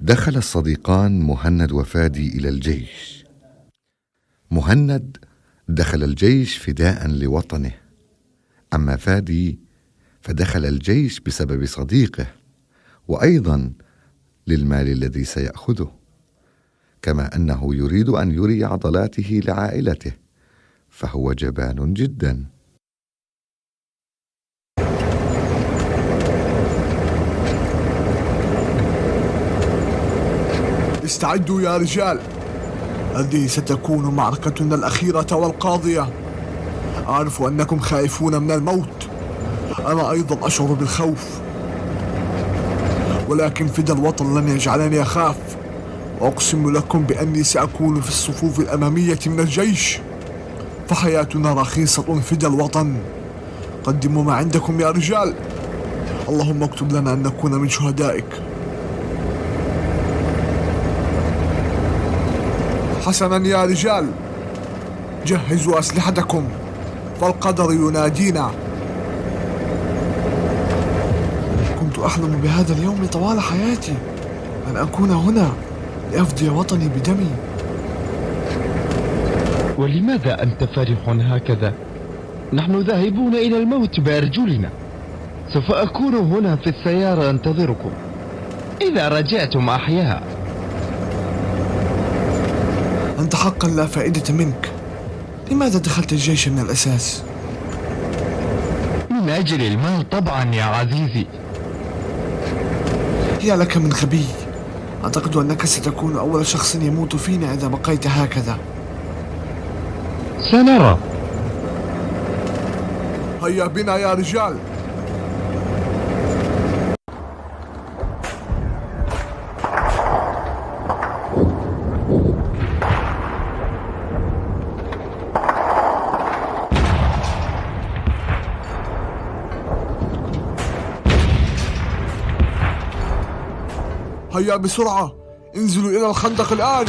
دخل الصديقان مهند وفادي إلى الجيش. مهند دخل الجيش فداء لوطنه، أما فادي فدخل الجيش بسبب صديقه، وأيضا للمال الذي سيأخذه، كما أنه يريد أن يري عضلاته لعائلته، فهو جبان جدا. استعدوا يا رجال، هذه ستكون معركتنا الأخيرة والقاضية. أعرف أنكم خائفون من الموت، أنا أيضا أشعر بالخوف، ولكن فدى الوطن لن يجعلني أخاف، وأقسم لكم بأني سأكون في الصفوف الأمامية من الجيش، فحياتنا رخيصة فدى الوطن. قدموا ما عندكم يا رجال، اللهم اكتب لنا أن نكون من شهدائك. حسنا يا رجال، جهزوا أسلحتكم فالقدر ينادينا. كنت أحلم بهذا اليوم طوال حياتي، أن أكون هنا لأفدي وطني بدمي. ولماذا أنت فرح هكذا؟ نحن ذاهبون إلى الموت بأرجلنا. سوف أكون هنا في السيارة أنتظركم إذا رجعتم أحياء. أنت حقا لا فائدة منك. لماذا دخلت الجيش من الأساس؟ من أجل المال طبعا يا عزيزي. يا لك من غبي، أعتقد أنك ستكون أول شخص يموت فينا إذا بقيت هكذا. سنرى. هيا بنا يا رجال. هيا بسرعة، انزلوا إلى الخندق الآن.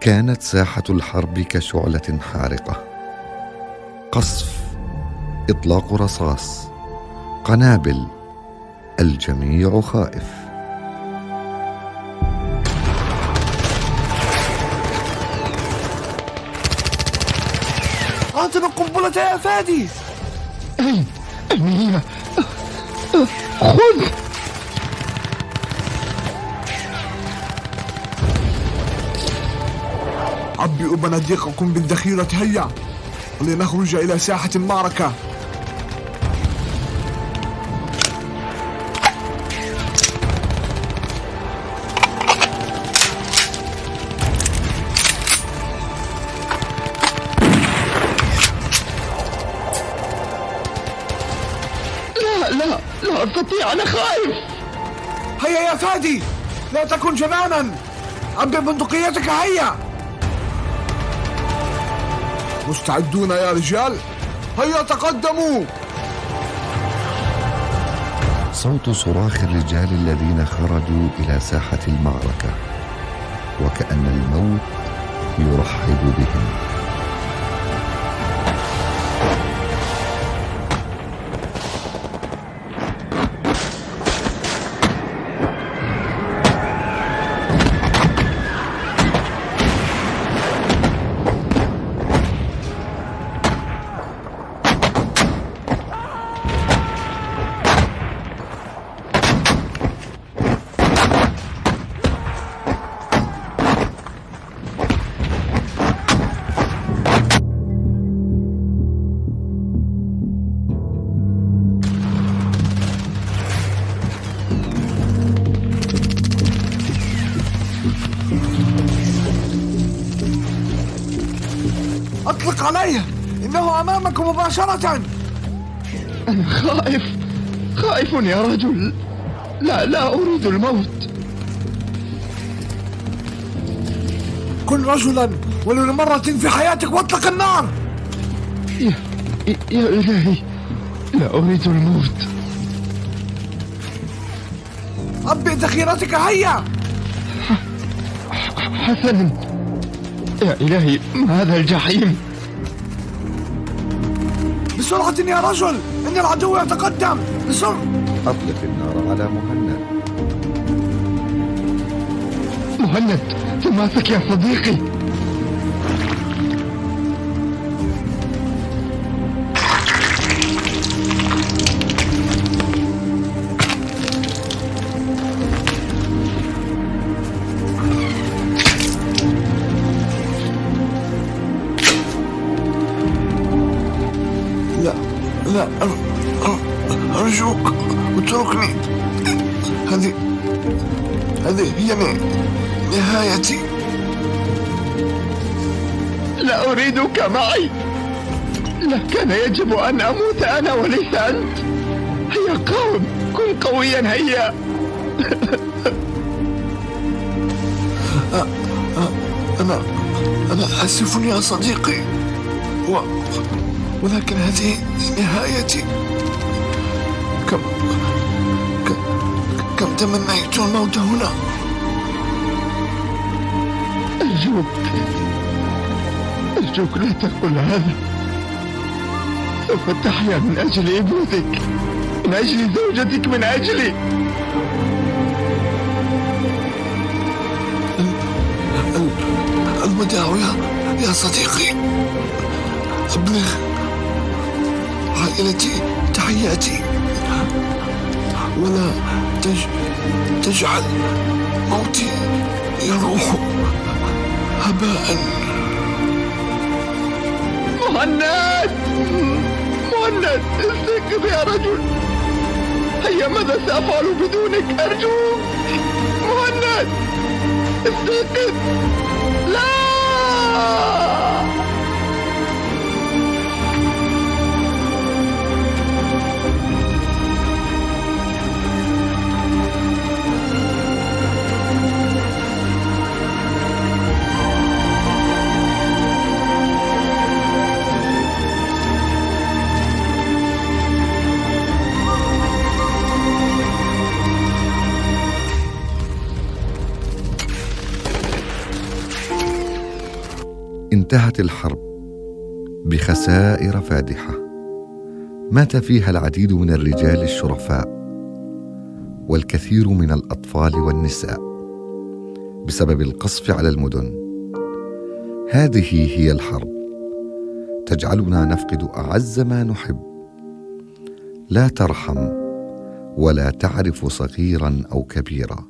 كانت ساحة الحرب كشعلة حارقة، قصف، إطلاق رصاص، قنابل، الجميع خائف. أعطنا القنبلة يا فادي. أين هي؟ خذ. عبئوا بنادقكم بالذخيرة، هيا ولنخرج إلى ساحة المعركة. لا أستطيع، أنا خائف. هيا يا فادي، لا تكن جبانا، عبئ بندقيتك، هيا. مستعدون يا رجال؟ هيا تقدموا. صوت صراخ الرجال الذين خرجوا إلى ساحة المعركة، وكأن الموت يرحب بهم. عليه، إنه أمامكم مباشرة. أنا خائف يا رجل. لا أريد الموت. كن رجلا ولو لمرة في حياتك واطلق النار. يا إلهي، لا أريد الموت. أبئ ذخيرتك، هيا. حسنا يا إلهي، ما هذا الجحيم؟ بسرعة يا رجل، إن العدو يتقدم، بسرعة. أطلق النار على مهند، تماسك يا صديقي. لا أرجوك اتركني. هذه هي نهايتي. لا أريدك معي. لا، كان يجب أن أموت أنا وليس أنت. هيا قاوم، كن قويا، هيا. أنا آسف يا صديقي، ولكن هذه نهايتي. كم تمنيت الموت هنا. أرجوك لا تقل هذا. سوف تحيا من أجل ابنتك، من أجل زوجتك، من أجلي. الوداع يا صديقي. أبلغ عائلتي تحياتي، ولا تجعل موتي يروح هباء. مهند، استيقظ يا رجل. هيا، ماذا سأفعل بدونك؟ أرجوك مهند، استيقظ. لا. انتهت الحرب بخسائر فادحة، مات فيها العديد من الرجال الشرفاء والكثير من الأطفال والنساء بسبب القصف على المدن. هذه هي الحرب، تجعلنا نفقد أعز ما نحب، لا ترحم ولا تعرف صغيرا أو كبيرا،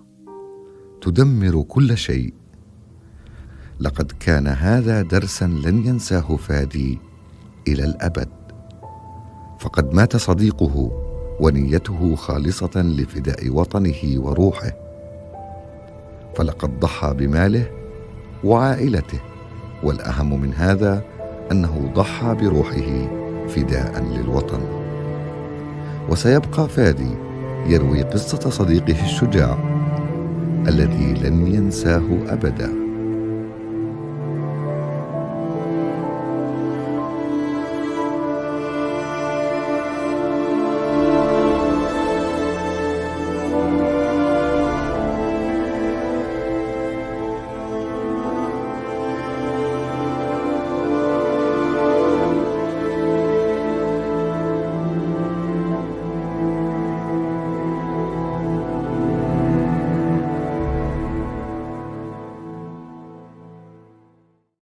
تدمر كل شيء. لقد كان هذا درسا لن ينساه فادي إلى الأبد، فقد مات صديقه ونيته خالصة لفداء وطنه وروحه، فلقد ضحى بماله وعائلته، والأهم من هذا أنه ضحى بروحه فداء للوطن. وسيبقى فادي يروي قصة صديقه الشجاع الذي لن ينساه أبدا.